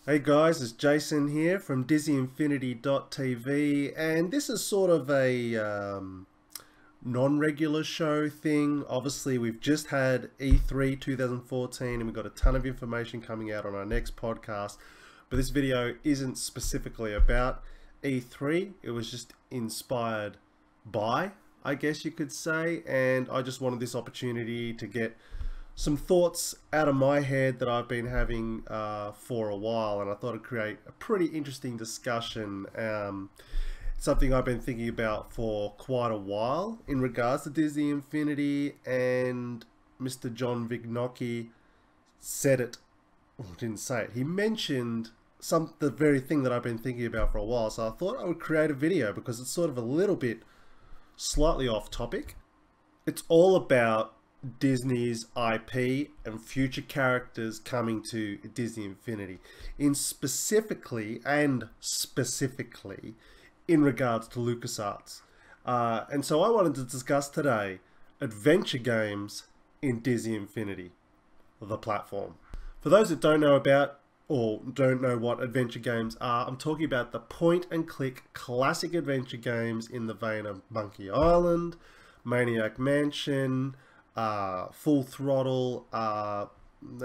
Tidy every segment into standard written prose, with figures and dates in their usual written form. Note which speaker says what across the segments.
Speaker 1: Hey guys, it's Jason here from DisneyInfinity.tv, and this is sort of a non-regular show thing. Obviously, we've just had E3 2014 and we've got a ton of information coming out on our next podcast, but this video isn't specifically about E3. It was just inspired by, I guess you could say, and I just wanted this opportunity to get some thoughts out of my head that I've been having for a while, and I thought I'd create a pretty interesting discussion. Something I've been thinking about for quite a while in regards to Disney Infinity, and Mr. John Vignocchi said it, well, didn't say it, he mentioned the very thing that I've been thinking about for a while, so I thought I would create a video because it's sort of a little bit slightly off topic. It's all about Disney's IP and future characters coming to Disney Infinity, specifically in regards to LucasArts. And so I wanted to discuss today adventure games in Disney Infinity, the platform. For those that don't know about or don't know what adventure games are, I'm talking about the point and click classic adventure games in the vein of Monkey Island, Maniac Mansion, Full Throttle,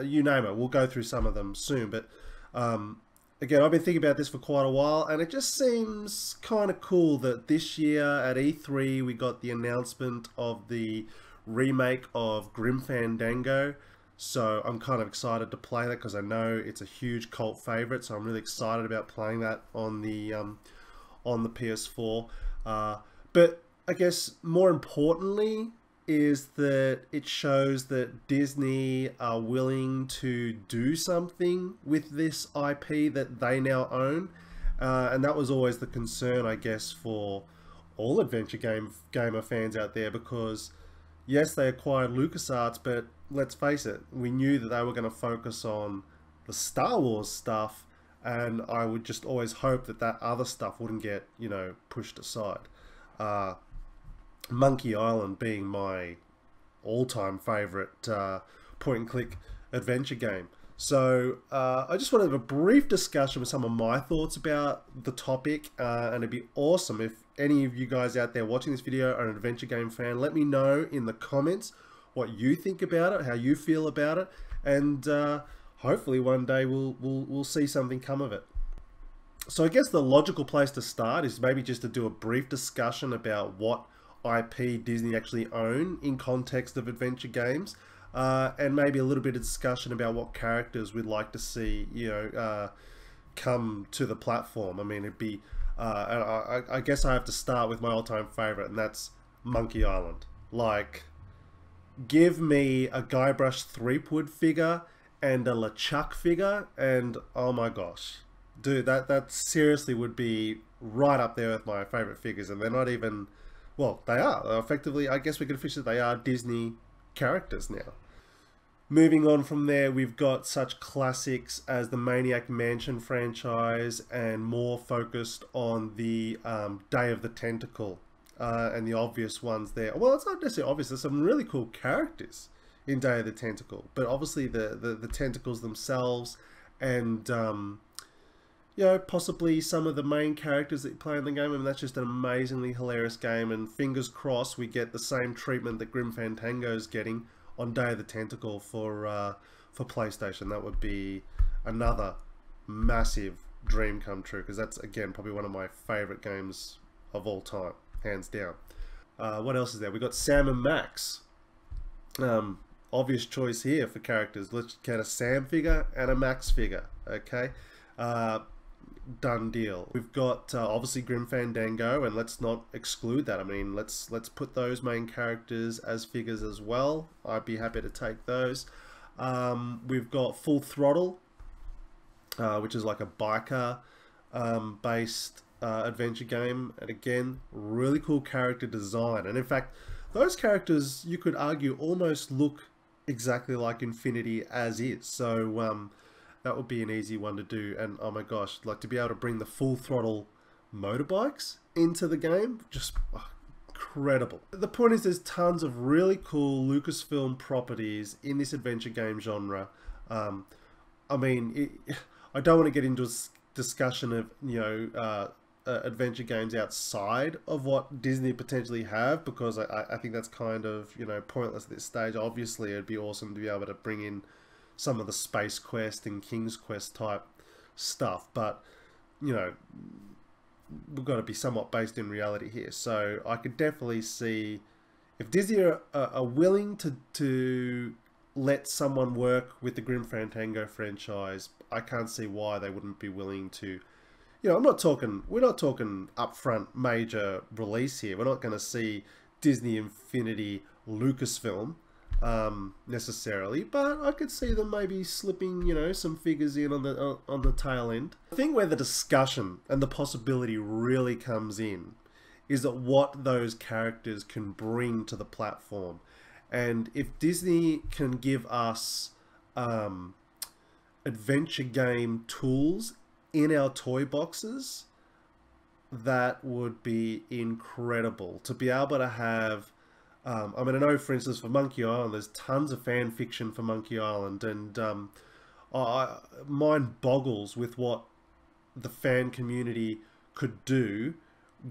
Speaker 1: you name it. We'll go through some of them soon, but again, I've been thinking about this for quite a while, and it just seems kind of cool that this year at E3 we got the announcement of the remake of Grim Fandango. So I'm kind of excited to play that because I know it's a huge cult favorite, so I'm really excited about playing that on the PS4. But I guess more importantly is that it shows that Disney are willing to do something with this IP that they now own. And that was always the concern, I guess, for all adventure gamer fans out there, because yes, they acquired LucasArts, but let's face it, we knew that they were going to focus on the Star Wars stuff, and I would just always hope that that other stuff wouldn't get, pushed aside. Monkey Island being my all-time favorite point-and-click adventure game. So I just wanted a brief discussion with some of my thoughts about the topic, and it'd be awesome if any of you guys out there watching this video are an adventure game fan. Let me know in the comments what you think about it, how you feel about it, and hopefully one day we'll see something come of it. So I guess the logical place to start is maybe just to do a brief discussion about what IP Disney actually own in context of adventure games, and maybe a little bit of discussion about what characters we'd like to see, come to the platform. I mean, it'd be, I guess I have to start with my all-time favorite, and that's Monkey Island. Like, give me a Guybrush Threepwood figure and a LeChuck figure, and oh my gosh, dude, that seriously would be right up there with my favorite figures. And they're not even, well, they are effectively, I guess we could officially, they are Disney characters now. Moving on from there, we've got such classics as the Maniac Mansion franchise, and more focused on the Day of the Tentacle, and the obvious ones there. Well, it's not necessarily obvious. There's some really cool characters in Day of the Tentacle, but obviously the tentacles themselves, and possibly some of the main characters that you play in the game. I mean, that's just an amazingly hilarious game, and fingers crossed we get the same treatment that Grim Fandango is getting on Day of the Tentacle for PlayStation. That would be another massive dream come true, because that's, again, probably one of my favorite games of all time, hands down. What else is there? We've got Sam and Max. Obvious choice here for characters. Let's get a Sam figure and a Max figure, okay? Done deal. We've got obviously Grim Fandango, and let's not exclude that. I mean, let's put those main characters as figures as well. I'd be happy to take those. We've got Full Throttle, which is like a biker based adventure game, and again, really cool character design. And in fact, those characters, you could argue, almost look exactly like Infinity as is. So that would be an easy one to do. And oh my gosh, like to be able to bring the Full Throttle motorbikes into the game, just incredible. The point is, there's tons of really cool Lucasfilm properties in this adventure game genre. I mean, I don't want to get into a discussion of, adventure games outside of what Disney potentially have, because I think that's kind of, pointless at this stage. Obviously, it'd be awesome to be able to bring in some of the Space Quest and King's Quest type stuff, but, we've got to be somewhat based in reality here. So I could definitely see if Disney are willing to let someone work with the Grim Fandango franchise, I can't see why they wouldn't be willing to. We're not talking upfront major release here. We're not going to see Disney Infinity Lucasfilm necessarily, but I could see them maybe slipping, some figures in on the tail end. I think where the discussion and the possibility really comes in is that what those characters can bring to the platform. And if Disney can give us adventure game tools in our toy boxes, that would be incredible. To be able to have, I know, for instance, for Monkey Island, there's tons of fan fiction for Monkey Island, and mine boggles with what the fan community could do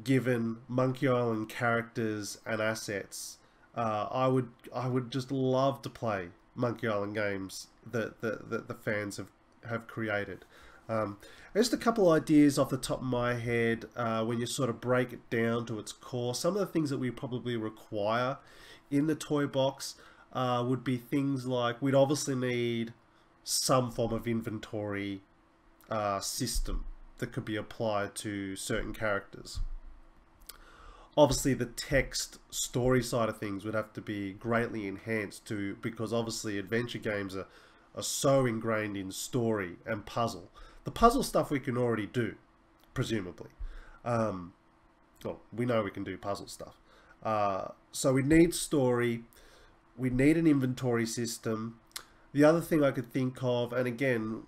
Speaker 1: given Monkey Island characters and assets. I would just love to play Monkey Island games that the fans have created. Just a couple ideas off the top of my head when you sort of break it down to its core. Some of the things that we probably require in the toy box would be things like, we'd obviously need some form of inventory system that could be applied to certain characters. Obviously, the text story side of things would have to be greatly enhanced because obviously adventure games are so ingrained in story and puzzle. The puzzle stuff we can already do, presumably. Well, we know we can do puzzle stuff. So we need story, we need an inventory system. The other thing I could think of, and again,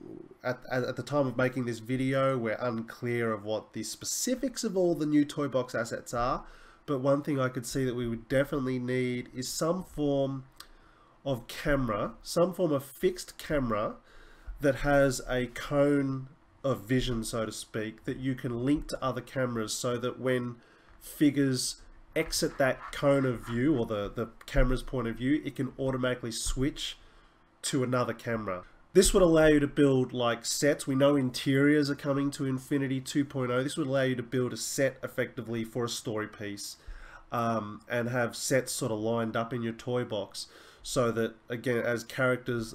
Speaker 1: at the time of making this video, we're unclear of what the specifics of all the new toy box assets are, but one thing I could see that we would definitely need is some form of camera, some form of fixed camera that has a cone of vision, so to speak, that you can link to other cameras, so that when figures exit that cone of view, or the camera's point of view, it can automatically switch to another camera. This would allow you to build like sets. We know interiors are coming to Infinity 2.0. This would allow you to build a set effectively for a story piece, and have sets sort of lined up in your toy box, so that, again, as characters,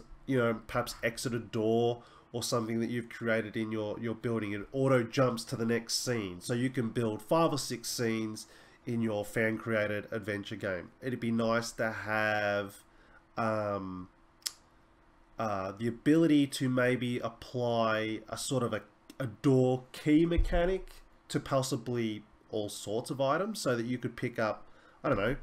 Speaker 1: perhaps exit a door or something that you've created in your building, it auto jumps to the next scene. So you can build 5 or 6 scenes in your fan created adventure game. It'd be nice to have the ability to maybe apply a sort of a door key mechanic to possibly all sorts of items, so that you could pick up, I don't know,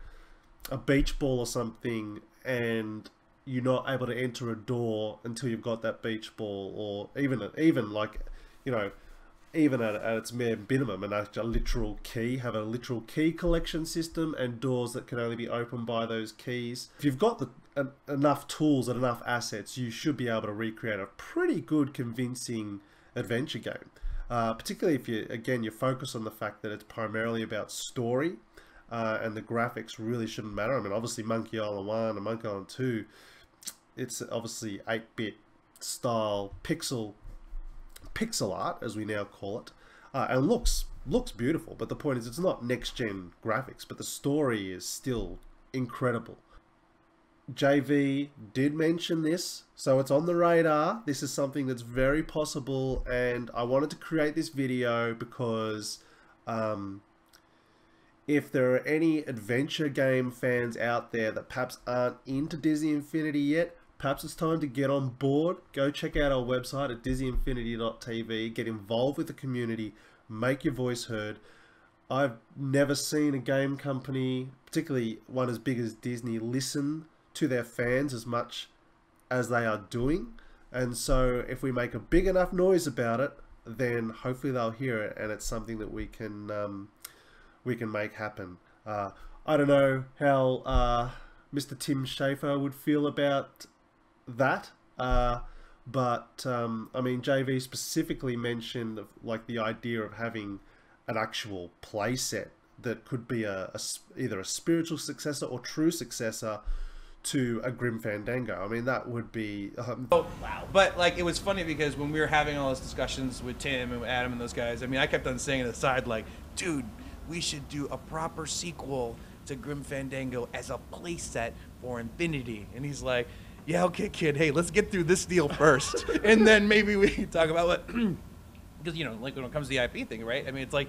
Speaker 1: a beach ball or something, and you're not able to enter a door until you've got that beach ball, or even like, even at its mere minimum, a literal key, have a literal key collection system and doors that can only be opened by those keys. If you've got enough tools and enough assets, you should be able to recreate a pretty good, convincing adventure game. Particularly if you focus on the fact that it's primarily about story, and the graphics really shouldn't matter. I mean, obviously Monkey Island 1 and Monkey Island 2, it's obviously 8-bit style pixel art, as we now call it, and looks beautiful. But the point is, it's not next-gen graphics, but the story is still incredible. JV did mention this, so it's on the radar. This is something that's very possible, and I wanted to create this video because if there are any adventure game fans out there that perhaps aren't into Disney Infinity yet, perhaps it's time to get on board. Go check out our website at disneyinfinity.tv, get involved with the community, make your voice heard. I've never seen a game company, particularly one as big as Disney, listen to their fans as much as they are doing. And so if we make a big enough noise about it, then hopefully they'll hear it, and it's something that we can make happen. I don't know how Mr. Tim Schafer would feel about that, But I mean, JV specifically mentioned like the idea of having an actual playset that could be either a spiritual successor or true successor to a Grim Fandango. I mean, that would be
Speaker 2: Oh wow! But like, it was funny because when we were having all those discussions with Tim and Adam and those guys, I mean, I kept on saying aside like, dude, we should do a proper sequel to Grim Fandango as a playset for Infinity. And he's like, yeah, okay, kid. Hey, let's get through this deal first, and then maybe we can talk about what. Because, you know, like when it comes to the IP thing, right? I mean, it's like,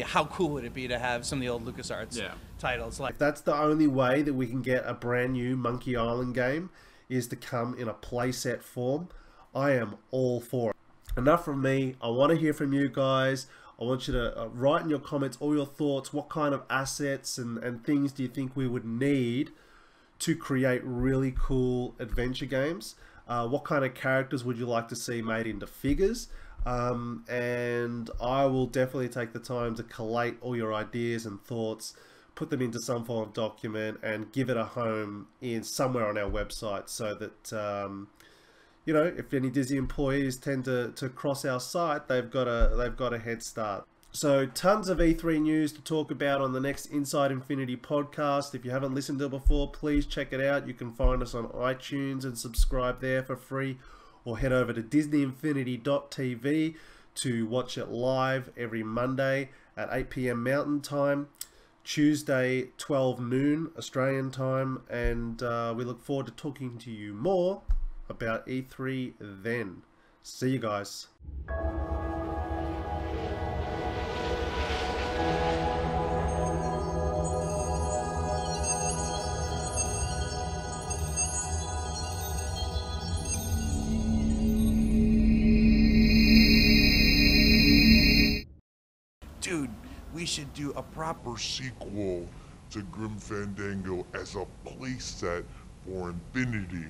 Speaker 2: how cool would it be to have some of the old LucasArts titles? Like,
Speaker 1: if that's the only way that we can get a brand new Monkey Island game is to come in a playset form, I am all for it. Enough from me. I want to hear from you guys. I want you to write in your comments all your thoughts. What kind of assets and things do you think we would need to create really cool adventure games? What kind of characters would you like to see made into figures? And I will definitely take the time to collate all your ideas and thoughts, put them into some form of document, and give it a home in somewhere on our website, so that you know, if any Disney employees tend to cross our site, they've got a head start. So tons of E3 news to talk about on the next Inside Infinity podcast. If you haven't listened to it before, please check it out. You can find us on iTunes and subscribe there for free, or head over to disneyinfinity.tv to watch it live every Monday at 8 p.m. Mountain Time, Tuesday 12 noon Australian Time, and we look forward to talking to you more about E3 then. See you guys.
Speaker 2: dude, we should do a proper
Speaker 3: sequel to Grim Fandango as a playset for Infinity.